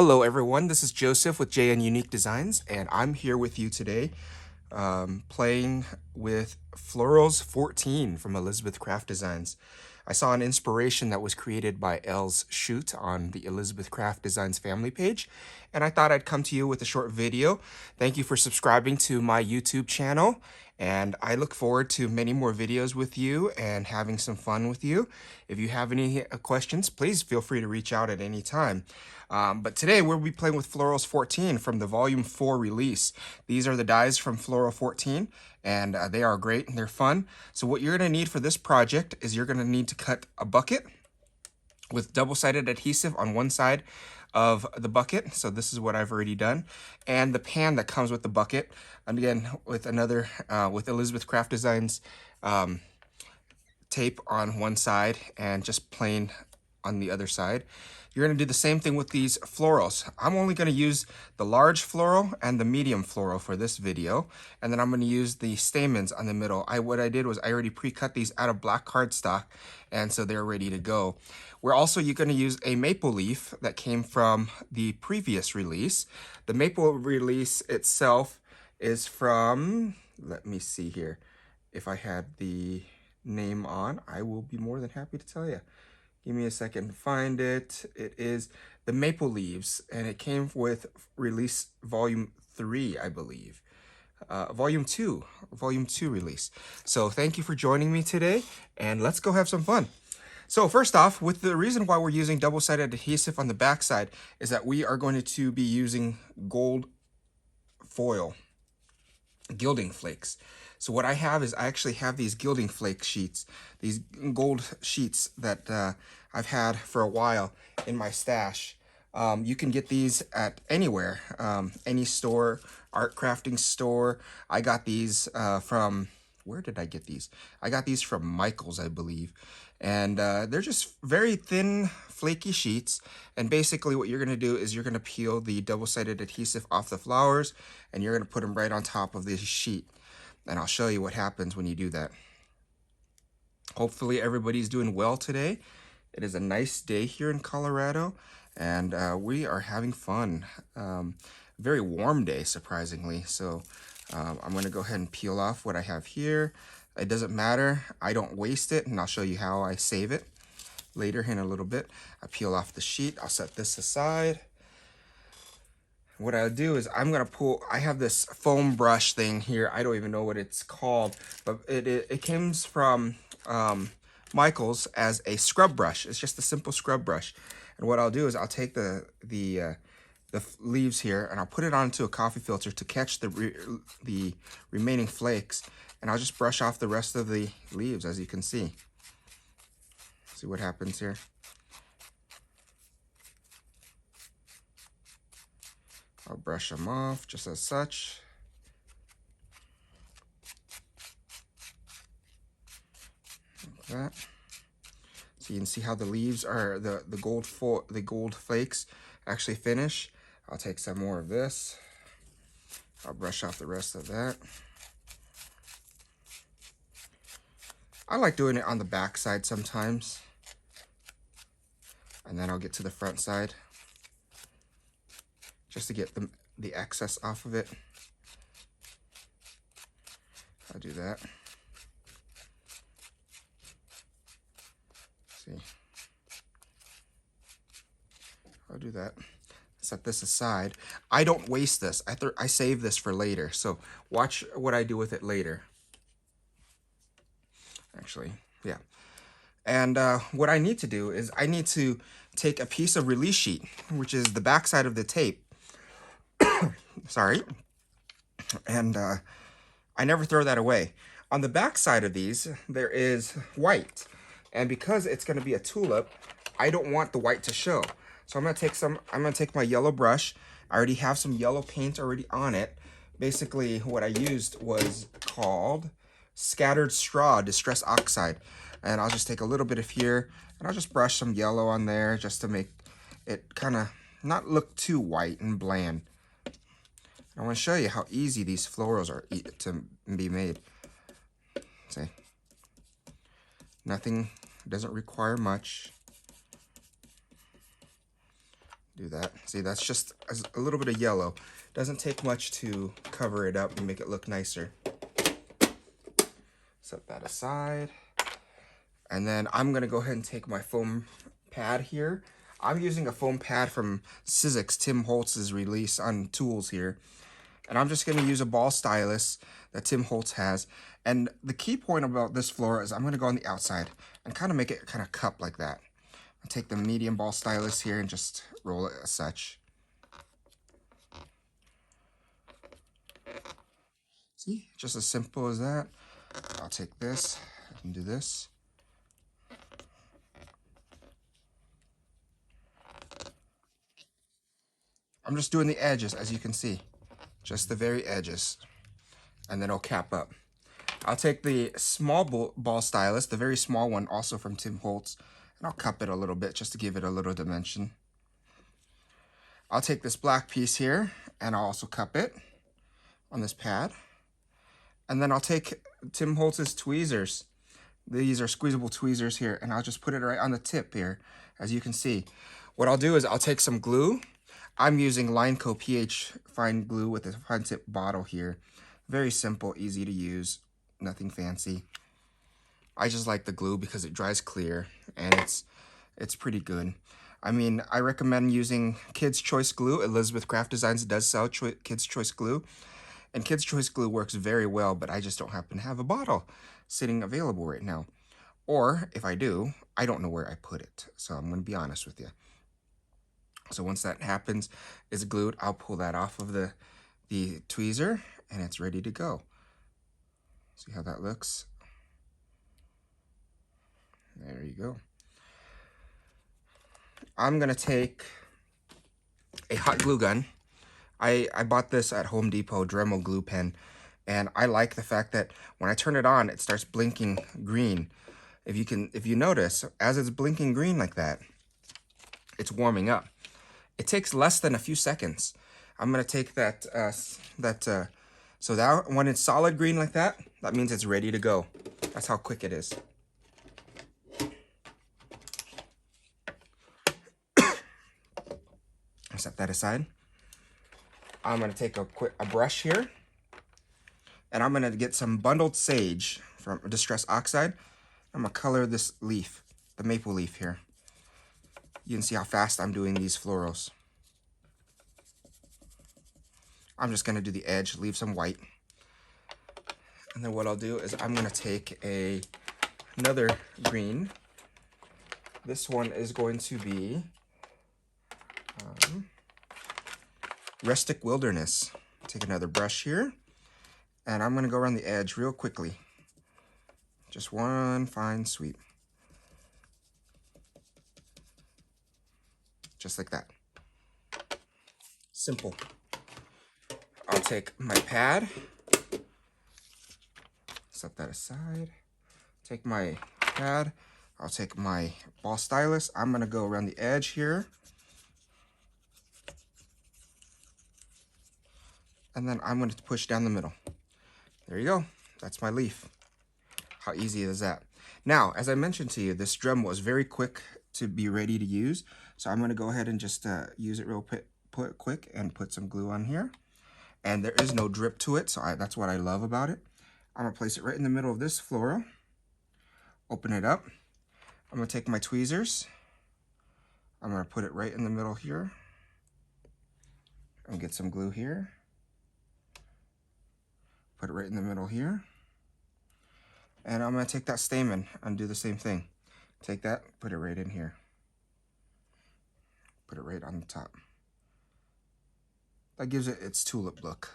Hello everyone, this is Joseph with JN Unique Designs, and I'm here with you today playing with Florals 14 from Elizabeth Craft Designs. I saw an inspiration that was created by Elle's Shoot on the Elizabeth Craft Designs family page, and I thought I'd come to you with a short video. Thank you for subscribing to my YouTube channel, and I look forward to many more videos with you and having some fun with you. If you have any questions, please feel free to reach out at any time. But today we'll be playing with Florals 14 from the Volume 4 release. These are the dies from Floral 14, and they are great and they're fun. So what you're going to need for this project is you're going to need to cut a bucket with double-sided adhesive on one side of the bucket. So this is what I've already done. And the pan that comes with the bucket, and again, with another, with Elizabeth Craft Designs tape on one side and just plain on the other side. You're going to do the same thing with these florals. I'm only going to use the large floral and the medium floral for this video, and then I'm going to use the stamens on the middle. What I did was I already pre-cut these out of black cardstock, and so they're ready to go. We're also going to use a maple leaf that came from the previous release. The maple release itself is from, let me see here, if I had the name on, I will be more than happy to tell you. Give me a second to find it. It is the Maple Leaves, and it came with release volume 3, I believe. Volume 2 release. So thank you for joining me today, and let's go have some fun. So first off, with the reason why we're using double-sided adhesive on the back side is that we are going to be using gold foil, gilding flakes. So what I have is I actually have these gilding flake sheets, these gold sheets that I've had for a while in my stash. You can get these at anywhere, any store, art crafting store. I got these from, where did I get these? I got these from Michael's, I believe. And they're just very thin, flaky sheets. And basically what you're going to do is you're going to peel the double-sided adhesive off the flowers, and you're going to put them right on top of this sheet. And I'll show you what happens when you do that. Hopefully everybody's doing well today. It is a nice day here in Colorado, and we are having fun. Very warm day, surprisingly. So I'm going to go ahead and peel off what I have here. It doesn't matter. I don't waste it, and I'll show you how I save it later in a little bit. I peel off the sheet. I'll set this aside. What I'll do is I'm going to pull, I have this foam brush thing here. I don't even know what it's called, but it comes from Michael's as a scrub brush. It's just a simple scrub brush. And what I'll do is I'll take the leaves here and I'll put it onto a coffee filter to catch the remaining flakes. And I'll just brush off the rest of the leaves, as you can see. See what happens here. I'll brush them off just as such. Like that. So you can see how the leaves are, the gold flakes actually finish. I'll take some more of this. I'll brush off the rest of that. I like doing it on the back side sometimes. And then I'll get to the front side, just to get the excess off of it. I'll do that. See, I'll do that. Set this aside. I don't waste this. I save this for later. So watch what I do with it later. Actually, yeah. And what I need to do is I need to take a piece of release sheet, which is the back side of the tape. Sorry. And I never throw that away. On the back side of these, there is white. And because it's going to be a tulip, I don't want the white to show. So I'm going to take my yellow brush. I already have some yellow paint already on it. Basically, what I used was called Scattered Straw Distress Oxide. And I'll just take a little bit of here, and I'll just brush some yellow on there just to make it kind of not look too white and bland. I want to show you how easy these florals are to be made. See, nothing, doesn't require much. Do that. See, that's just a little bit of yellow. Doesn't take much to cover it up and make it look nicer. Set that aside. And then I'm gonna go ahead and take my foam pad here. I'm using a foam pad from Sizzix, Tim Holtz's release on tools here. And I'm just gonna use a ball stylus that Tim Holtz has. And the key point about this floral is I'm gonna go on the outside and kind of make it kind of cup like that. I'll take the medium ball stylus here and just roll it as such. See, just as simple as that. I'll take this and do this. I'm just doing the edges, as you can see. Just the very edges. And then I'll cap up. I'll take the small ball stylus, the very small one, also from Tim Holtz, and I'll cup it a little bit just to give it a little dimension. I'll take this black piece here, and I'll also cup it on this pad. And then I'll take Tim Holtz's tweezers. These are squeezable tweezers here, and I'll just put it right on the tip here, as you can see. What I'll do is I'll take some glue. I'm using Lineco pH fine glue with a fine tip bottle here. Very simple, easy to use, nothing fancy. I just like the glue because it dries clear, and it's pretty good. I mean, I recommend using Kids Choice glue. Elizabeth Craft Designs does sell Kids Choice glue. And Kids Choice glue works very well, but I just don't happen to have a bottle sitting available right now. Or if I do, I don't know where I put it. So I'm going to be honest with you. So once that happens, it's glued, I'll pull that off of the tweezer and it's ready to go. See how that looks? There you go. I'm going to take a hot glue gun. I bought this at Home Depot, Dremel glue pen, and I like the fact that when I turn it on, it starts blinking green. If you notice, as it's blinking green like that, it's warming up. It takes less than a few seconds. I'm gonna take that, so that when it's solid green like that, that means it's ready to go. That's how quick it is. Set that aside. I'm going to take a brush here, and I'm going to get some bundled sage from Distress Oxide. I'm going to color this leaf, the maple leaf here. You can see how fast I'm doing these florals. I'm just going to do the edge, leave some white. And then what I'll do is I'm going to take another green. This one is going to be Rustic Wilderness. Take another brush here, and I'm going to go around the edge real quickly. Just one fine sweep. Just like that. Simple. I'll take my pad, set that aside. Take my pad, I'll take my ball stylus. I'm going to go around the edge here. And then I'm going to push down the middle. There you go. That's my leaf. How easy is that? Now, as I mentioned to you, this drum was very quick to be ready to use. So I'm going to go ahead and just use it real quick and put some glue on here. And there is no drip to it, so that's what I love about it. I'm going to place it right in the middle of this floral. Open it up. I'm going to take my tweezers. I'm going to put it right in the middle here. And get some glue here. Put it right in the middle here. And I'm going to take that stamen and do the same thing. Take that, put it right in here. Put it right on the top. That gives it its tulip look.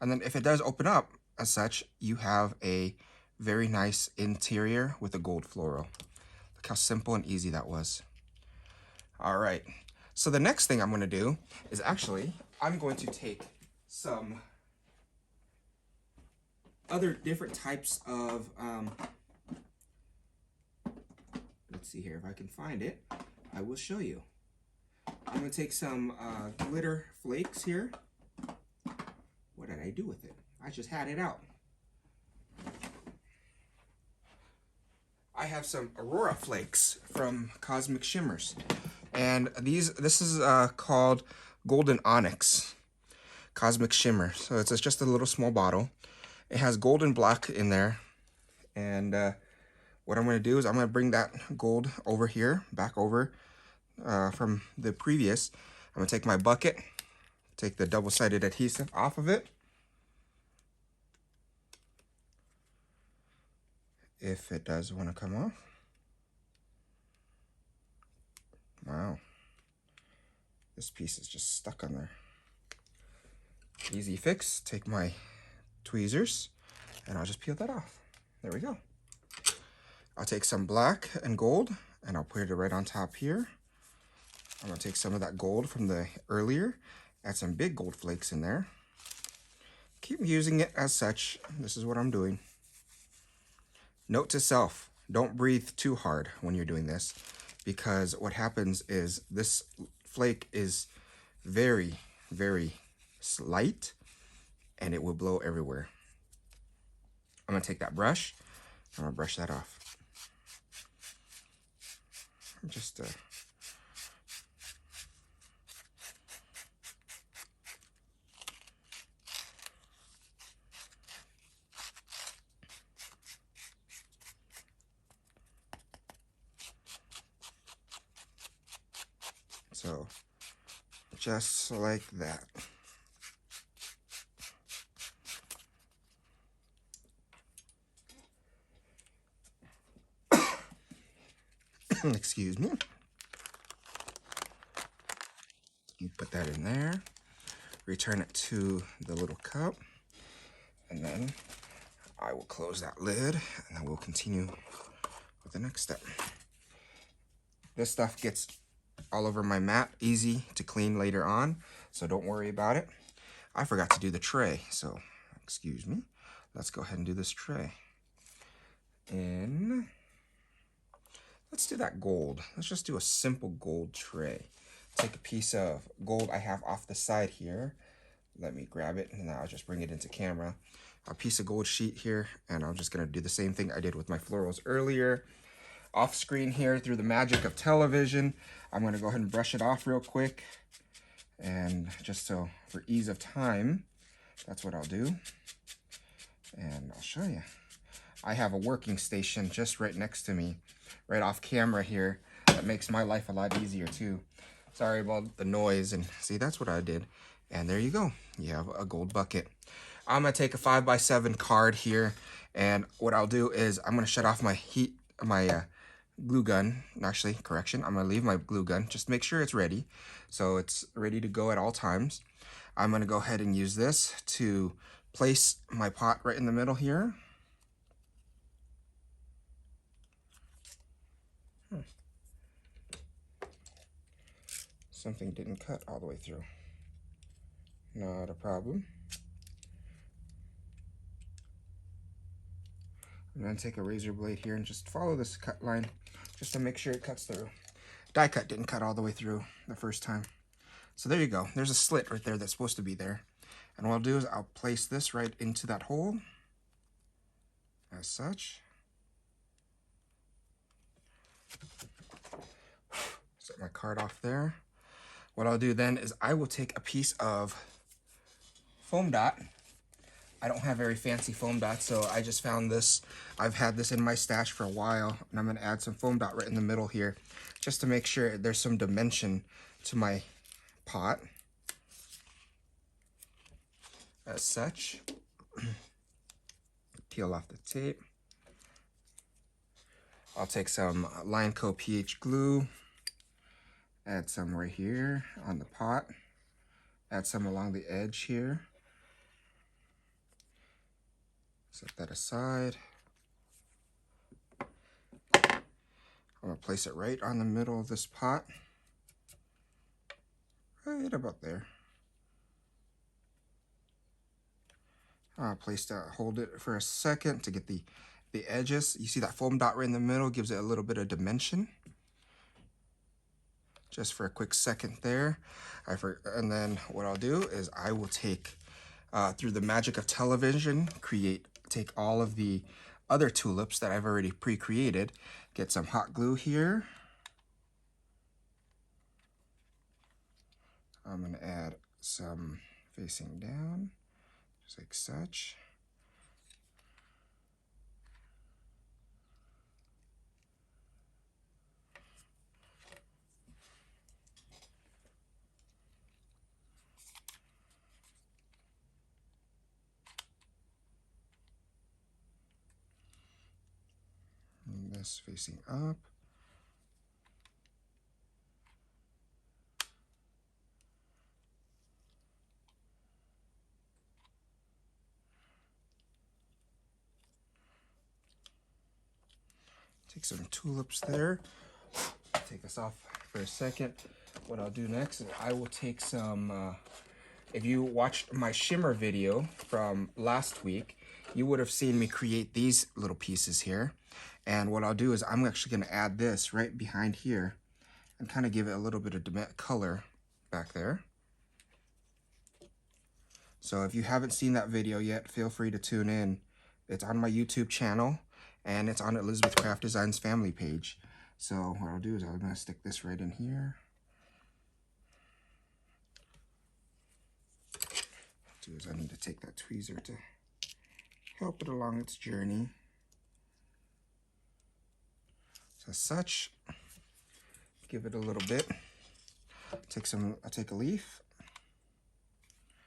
And then if it does open up as such, you have a very nice interior with a gold floral. Look how simple and easy that was. All right, so the next thing I'm going to do is actually, I'm going to take some other different types of, let's see here, if I can find it, I will show you. I'm going to take some glitter flakes here. What did I do with it? I just had it out. I have some Aurora flakes from Cosmic Shimmers. And this is called Golden Onyx Cosmic Shimmer. So it's just a little small bottle. It has gold and black in there. And what I'm going to do is I'm going to bring that gold over here, back over from the previous. I'm going to take my bucket, take the double-sided adhesive off of it. If it does want to come off. Wow. This piece is just stuck on there. Easy fix. Take my tweezers and I'll just peel that off. There we go. I'll take some black and gold and I'll put it right on top here. I'm going to take some of that gold from the earlier, add some big gold flakes in there. Keep using it as such. This is what I'm doing. Note to self, don't breathe too hard when you're doing this, because what happens is this flake is very, very light and it will blow everywhere. I'm going to take that brush, I'm going to brush that off. Just so just like that. Excuse me. You put that in there, return it to the little cup, and then I will close that lid, and then we'll continue with the next step. This stuff gets all over my mat, easy to clean later on, so don't worry about it. I forgot to do the tray, so excuse me. Let's go ahead and do this tray. And let's do that gold. Let's just do a simple gold tray. Take a piece of gold I have off the side here. Let me grab it, and I'll just bring it into camera. A piece of gold sheet here, and I'm just gonna do the same thing I did with my florals earlier. Off screen here, through the magic of television, I'm gonna go ahead and brush it off real quick. And just so for ease of time, that's what I'll do. And I'll show you. I have a working station just right next to me, right off camera here. That makes my life a lot easier too. Sorry about the noise, and see, that's what I did. And there you go, you have a gold bucket. I'm gonna take a 5x7 card here, and what I'll do is I'm gonna shut off my glue gun. Actually, correction, I'm gonna leave my glue gun, just make sure it's ready. So it's ready to go at all times. I'm gonna go ahead and use this to place my pot right in the middle here. Something didn't cut all the way through. Not a problem. I'm going to take a razor blade here and just follow this cut line just to make sure it cuts through. Die cut didn't cut all the way through the first time. So there you go. There's a slit right there that's supposed to be there. And what I'll do is I'll place this right into that hole as such. Set my card off there. What I'll do then is I will take a piece of foam dot. I don't have very fancy foam dots, so I just found this. I've had this in my stash for a while, and I'm going to add some foam dot right in the middle here, just to make sure there's some dimension to my pot. As such. Peel off the tape. I'll take some Lineco pH glue, add some right here on the pot, add some along the edge here. Set that aside. I'm gonna place it right on the middle of this pot. Right about there. I'll hold it for a second to get the edges. You see that foam dot right in the middle, gives it a little bit of dimension. Just for a quick second there. And then what I'll do is I will take, through the magic of television, take all of the other tulips that I've already pre-created, get some hot glue here. I'm going to add some facing down, just like such. And this facing up. Take some tulips there. Take this off for a second. What I'll do next is I will take some, if you watched my shimmer video from last week, you would have seen me create these little pieces here. And what I'll do is I'm actually going to add this right behind here and kind of give it a little bit of color back there. So if you haven't seen that video yet, feel free to tune in. It's on my YouTube channel, and it's on Elizabeth Craft Designs family page. So what I'll do is I'm going to stick this right in here. What I'll do is I need to take that tweezer to help it along its journey. So as such, give it a little bit. I'll take a leaf,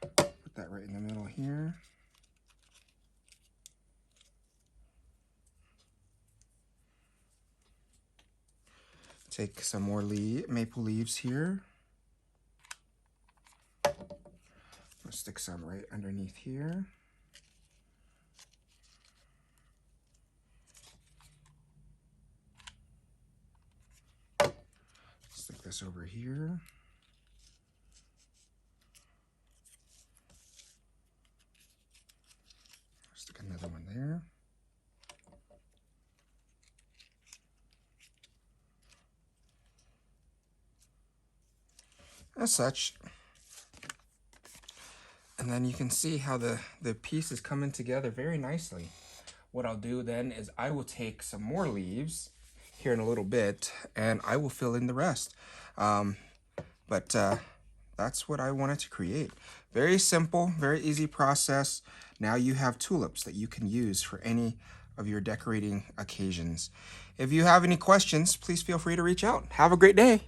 put that right in the middle here. Take some more maple leaves here. I'll stick some right underneath here. Stick this over here. Stick another one there. As such. And then you can see how the piece is coming together very nicely. What I'll do then is I will take some more leaves here in a little bit and I will fill in the rest. That's what I wanted to create. Very simple, very easy process. Now you have tulips that you can use for any of your decorating occasions. If you have any questions, please feel free to reach out. Have a great day.